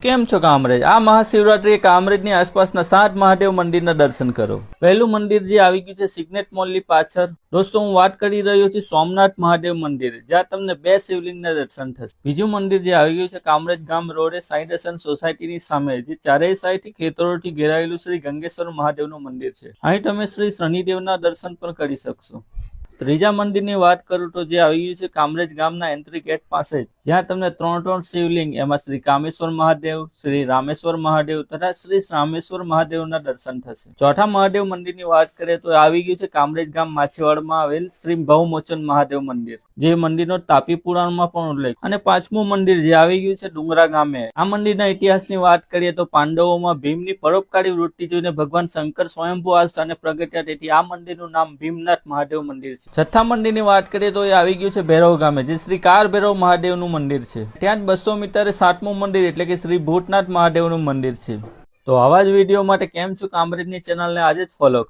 કેમ છો કામરેજ? આ મહાશિવરાત્રીએ કામરેજની આસપાસના 7 મહાદેવ મંદિરના દર્શન કરો. પહેલું મંદિર જે આવી ગયું છે સિગ્નેટ મોલની પાછળ. દોસ્તો, હું વાત કરી રહ્યો છું સોમનાથ મહાદેવ મંદિર, જ્યાં તમને 2 શિવલિંગના દર્શન થશે. બીજું મંદિર જે આવી ગયું છે કામરેજ ગામ રોડે સાઈ દર્શન સોસાયટીની સામે, જે ચારેય સાઈડથી ખેતરોથી ઘેરાયેલું શ્રી ગંગેશ્વર મહાદેવનું મંદિર છે. અહીં તમે શ્રી શનિદેવના દર્શન પણ કરી શકશો. ત્રીજા મંદિરની વાત કરું તો જે આવી ગયું છે કામરેજ ગામના એન્ટ્રી ગેટ પાસે, જ્યાં તમને 3 શિવલિંગ, એમાં શ્રી કામેશ્વર મહાદેવ, શ્રી રામેશ્વર મહાદેવ તથા શ્રી રામેશ્વર મહાદેવના દર્શન થશે. ચોથા મહાદેવ મંદિરની વાત કરીએ તો આવી ગયું છે કામરેજ ગામ માછીવાડમાં આવેલ શ્રી ભવમોચન મહાદેવ મંદિર, જે મંદિરનો તાપી પુરાણમાં પણ ઉલ્લેખ. અને પાંચમું મંદિર જે આવી ગયું છે ડુંગરા ગામે. આ મંદિરના ઇતિહાસની વાત કરીએ તો પાંડવોમાં ભીમની પરોપકારી વૃત્તિ જોઈને ભગવાન શંકર સ્વયંભૂ આ સ્થાને પ્રગટ્યા, તેથી આ મંદિરનું નામ ભીમનાથ મહાદેવ મંદિર છે. છઠ્ઠા મંદિરની વાત કરીએ તો એ આવી ગયું છે ભૈરવ ગામે, જે શ્રી કાર ભૈરવ મહાદેવનું મંદિર છે. ત્યાં જ 200 મીટરે 7મું મંદિર એટલે કે શ્રી ભૂતનાથ મહાદેવનું મંદિર છે. તો આવા જ વિડીયો માટે કેમ છો કામરેજની ચેનલને આજે જ ફોલો કરો.